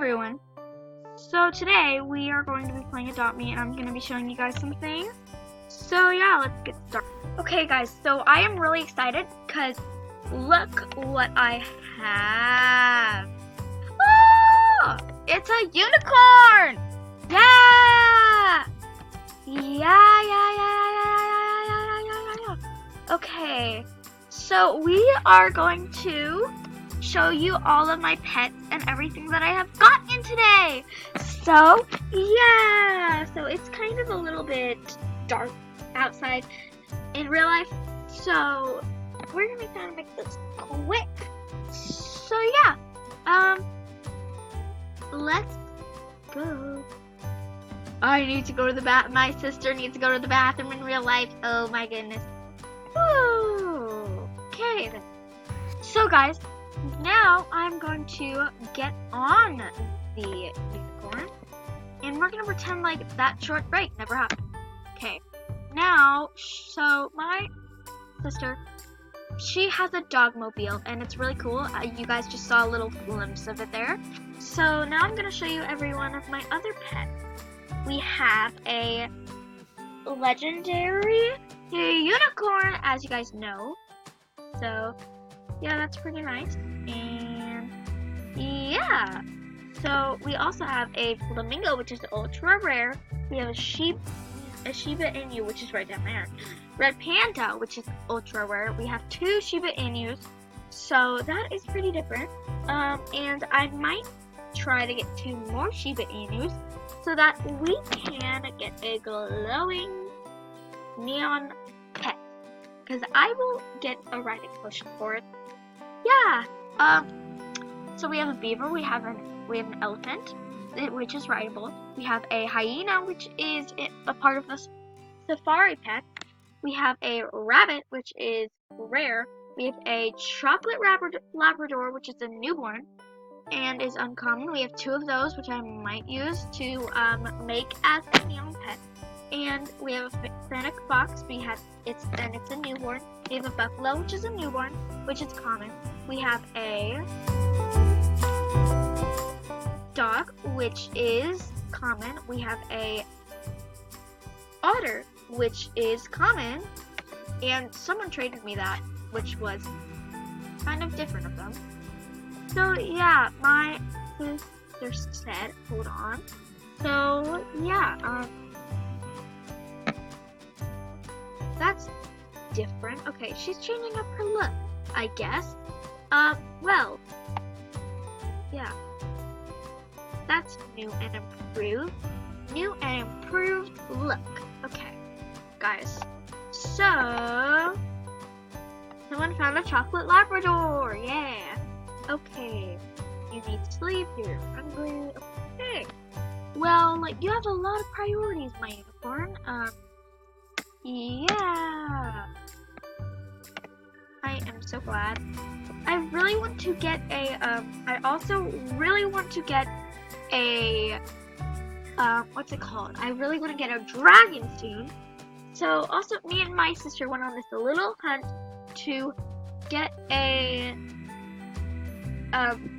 everyone. So today we are going to be playing Adopt Me and I'm going to be showing you guys some things. So yeah, let's get started. Okay guys, so I am really excited because look what I have. Oh, it's a unicorn! Yeah! Yeah. Okay, so we are going to show you all of my pets and everything that I have gotten today. So yeah, so it's kind of a little bit dark outside in real life, so we're gonna try to make this quick. So yeah, let's go. I need to go to the my sister needs to go to the bathroom in real life. Oh my goodness. Woo. Okay then. So guys, now I'm going to get on the unicorn and we're gonna pretend like that short break never happened. Okay, now, so my sister, she has a dogmobile and it's really cool. You guys just saw a little glimpse of it there. So now I'm gonna show you every one of my other pets. We have a legendary unicorn, as you guys know. So yeah, that's pretty nice. And yeah, so we also have a flamingo, which is ultra rare. We have a Shiba Inu, which is right down there. Red panda, which is ultra rare. We have 2 Shiba Inus, so that is pretty different. And I might try to get 2 more Shiba Inus so that we can get a glowing neon pet, because I will get a riding potion for it. Yeah. So we have a beaver. We have an elephant, which is rideable. We have a hyena, which is a part of the safari pet. We have a rabbit, which is rare. We have a chocolate Labrador, which is a newborn and is uncommon. We have 2 of those, which I might use to make as a neon pet. And we have a fennec fox. It's a newborn. We have a buffalo, which is a newborn, which is common. We have a dog, which is common. We have a otter, which is common, and someone traded me that, which was kind of different of them. So yeah, my sister said, hold on. So yeah, that's different. Okay, she's changing up her look, I guess. Well, yeah. That's new and improved. New and improved look. Okay, guys. So, someone found a chocolate Labrador. Yeah. Okay. You need sleep. You're hungry. Okay. Well, you have a lot of priorities, my unicorn. Yeah. I am so glad. I really want to get a, I also really want to get a, what's it called? I really want to get a dragon soon. So also me and my sister went on this little hunt to get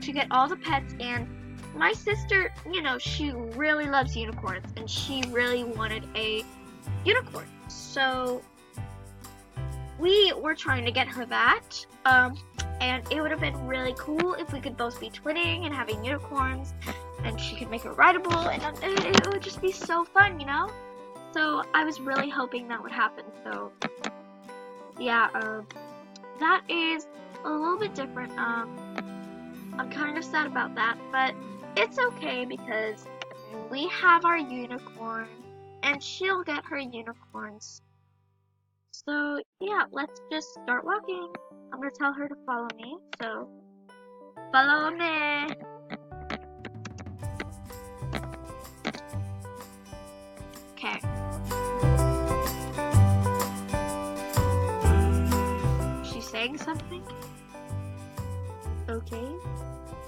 to get all the pets, and my sister, you know, she really loves unicorns and she really wanted a unicorn. So we were trying to get her that, and it would have been really cool if we could both be twinning and having unicorns, and she could make it rideable, and it would just be so fun, you know? So I was really hoping that would happen. So yeah, that is a little bit different. I'm kind of sad about that, but it's okay because we have our unicorn and she'll get her unicorns. So yeah, let's just start walking. I'm gonna tell her to follow me, so follow me. Okay. She's saying something? Okay.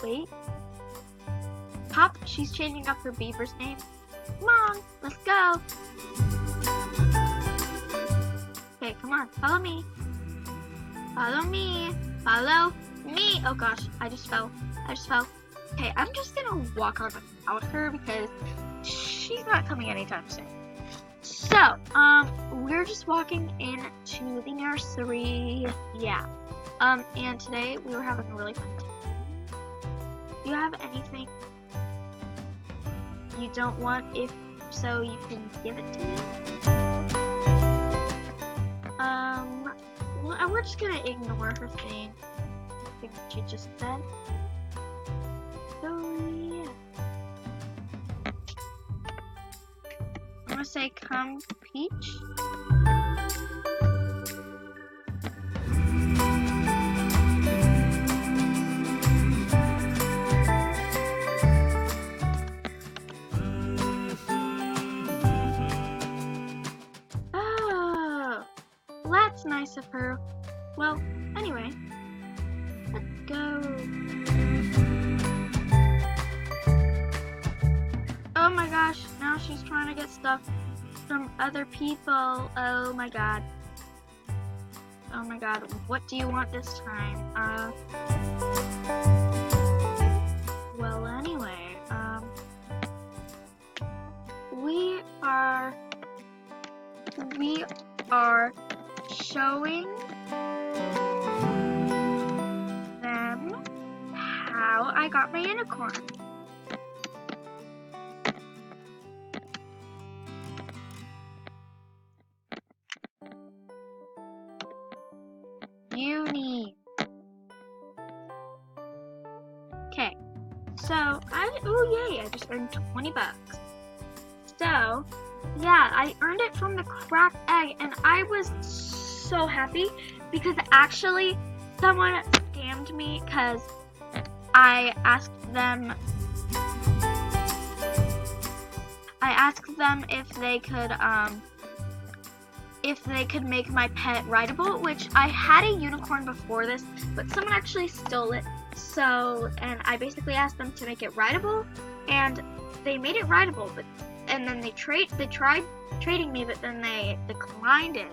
Wait. Pop, she's changing up her beaver's name. Come on, let's go. Okay, come on, follow me. Follow me. Follow me. Oh gosh, I just fell. Okay, I'm just gonna walk on without her because she's not coming anytime soon. So, we're just walking into the nursery. Yeah. And today we were having a really fun time. Do you have anything you don't want? If so, you can give it to me. Well, we're just gonna ignore her thing. I think she just said. So, yeah. I'm gonna say, come, Peach. That's nice of her. Well, anyway, let's go. Oh my gosh, now she's trying to get stuff from other people. Oh my god. Oh my god, what do you want this time? Well, anyway, we are showing them how I got my unicorn. Okay, so oh yay, I just earned 20 bucks. So, yeah, I earned it from the cracked egg, and I was so happy because actually someone scammed me because I asked them if they could make my pet rideable, which I had a unicorn before this, but someone actually stole it. So, and I basically asked them to make it rideable, and they made it rideable, and then they tried trading me, but then they declined it.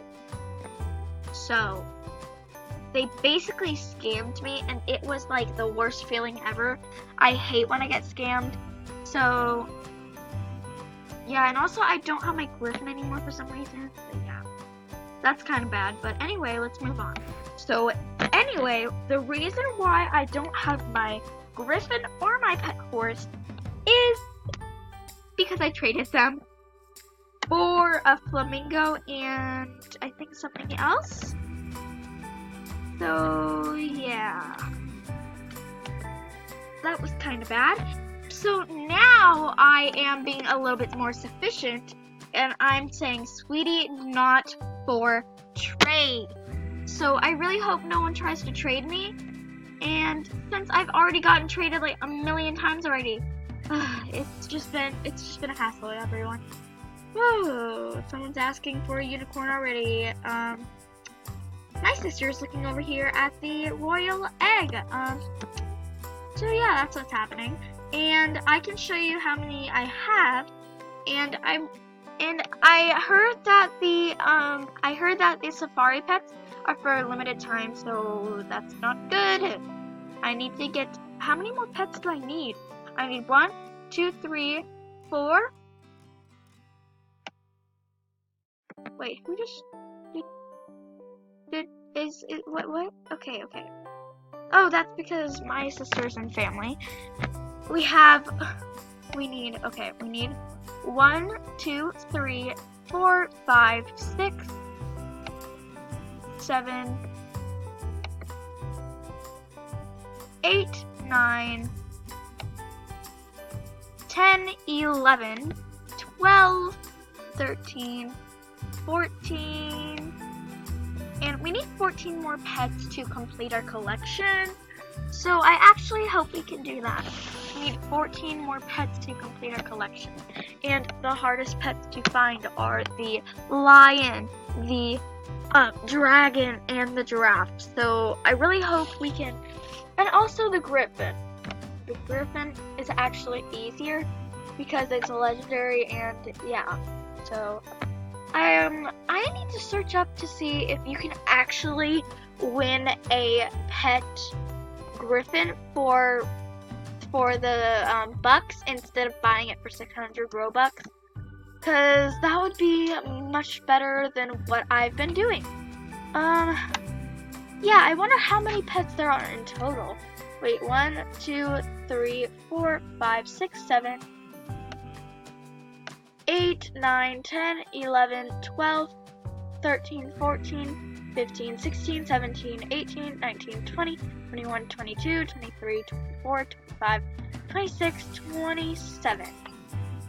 So they basically scammed me, and it was like the worst feeling ever. I hate when I get scammed. So yeah, and also I don't have my griffin anymore for some reason. So yeah, that's kind of bad. But anyway, let's move on. So anyway, the reason why I don't have my griffin or my pet horse is because I traded them for a flamingo and I think something else. So yeah, that was kind of bad. So now I am being a little bit more sufficient, and I'm saying, sweetie, not for trade. So I really hope no one tries to trade me. And since I've already gotten traded like a million times already, it's just been a hassle, everyone. Whoa, someone's asking for a unicorn already. My sister's looking over here at the royal egg. So yeah, that's what's happening. And I can show you how many I have. And I heard that the safari pets are for a limited time, so that's not good. I need to get, how many more pets do I need? I need 1, 2, 3, 4. Wait, who just what? Okay. Oh, that's because my sisters and family. We need 1, 2, 3, 4, 5, 6, 7, 8, 9, 10, 11, 12, 13, 14, and we need 14 more pets to complete our collection. So I actually hope we can do that. We need 14 more pets to complete our collection. And the hardest pets to find are the lion, the dragon, and the giraffe. So I really hope we can, and also the griffin. The griffin is actually easier because it's a legendary, and yeah. So I need to search up to see if you can actually win a pet griffin for for the bucks instead of buying it for 600 Robux, because that would be much better than what I've been doing. Yeah, I wonder how many pets there are in total. Wait, 1, 2, 3, 4, 5, 6, 7, 8, 9, 10, 11, 12, 13, 14, 15, 16, 17, 18, 19, 20, 21, 22, 23, 24, 25, 26, 27.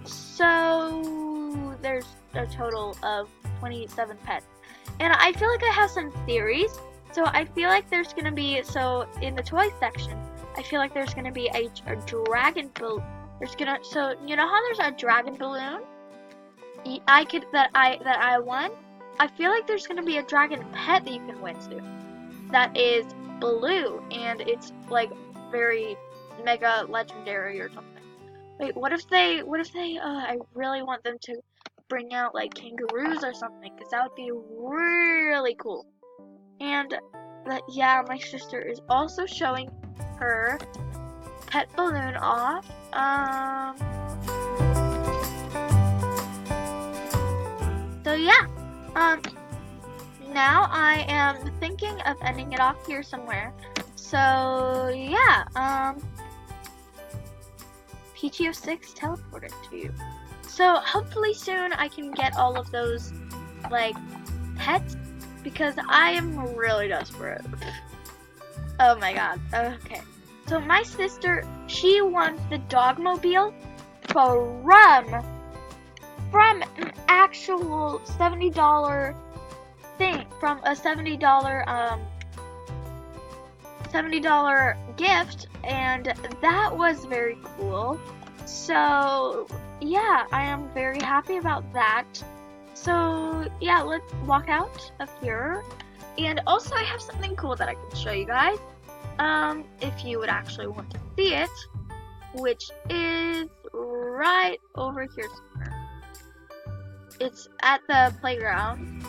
So there's a total of 27 pets. And I feel like I have some theories. So I feel like there's going to be, so in the toy section, I feel like there's going to be a dragon balloon. So you know how there's a dragon balloon? That I won? I feel like there's going to be a dragon pet that you can win to. That is blue, and it's like very mega legendary or something. Wait, what if they, I really want them to bring out like kangaroos or something, because that would be really cool. And yeah, my sister is also showing her pet balloon off. So yeah, now I am thinking of ending it off here somewhere. So yeah, PTO6 teleported to you. So hopefully soon I can get all of those like pets, because I am really desperate. Oh my god. Okay. So my sister, she wants the Dogmobile from an actual $70 thing, from a $70 gift, and that was very cool. So yeah, I am very happy about that. So yeah, let's walk out of here. And also I have something cool that I can show you guys, if you would actually want to see it, which is right over here somewhere. It's at the playground.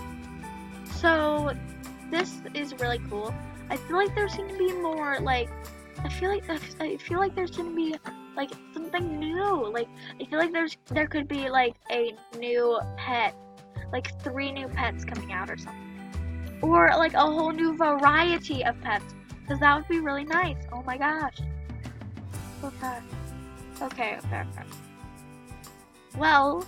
So this is really cool. I feel like there's going to be more, like, I feel like there's going to be like something new. Like I feel like there could be like a new pet, like 3 new pets coming out or something, or like a whole new variety of pets, because that would be really nice. Oh my gosh. Okay. Well,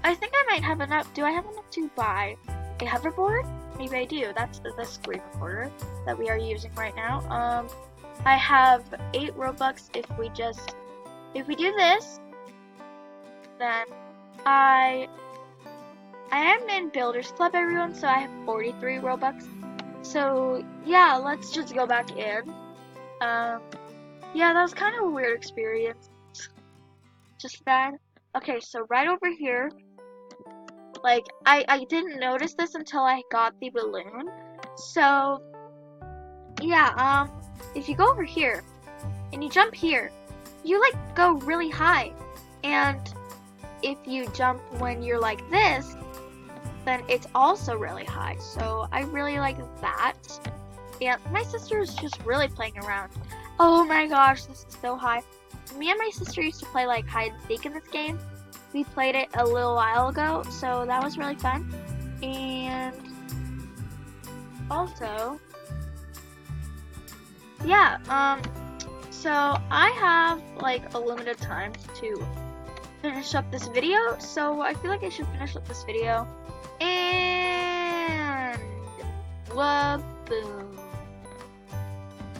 I think I might have enough. Do I have enough to buy a hoverboard? Maybe I do. That's the screen recorder that we are using right now. I have 8 Robux. If we do this, then I am in Builders Club, everyone, so I have 43 Robux. So yeah, let's just go back in. Yeah, that was kind of a weird experience. Just then. Okay, so right over here, like, I didn't notice this until I got the balloon. So yeah, if you go over here and you jump here, you like go really high. And if you jump when you're like this, then it's also really high. So I really like that. And my sister is just really playing around. Oh my gosh, this is so high. Me and my sister used to play like hide and seek in this game. We played it a little while ago, so that was really fun. And also, yeah, so I have like a limited time to finish up this video, so I feel like I should finish up this video. And boom.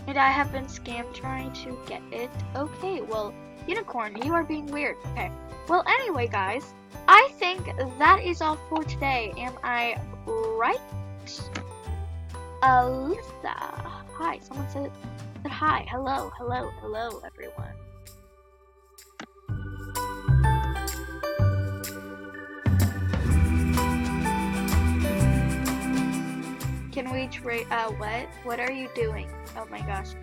And I have been scammed trying to get it. Okay, well, Unicorn, you are being weird. Okay. Well, anyway, guys, I think that is all for today. Am I right? Alyssa. Hi, someone said hi. Hello, everyone. Can we trade, what are you doing? Oh my gosh.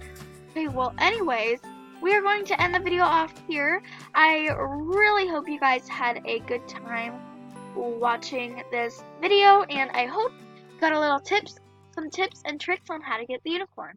Okay, well, anyways, we are going to end the video off here. I really hope you guys had a good time watching this video, and I hope you got a little some tips and tricks on how to get the unicorn.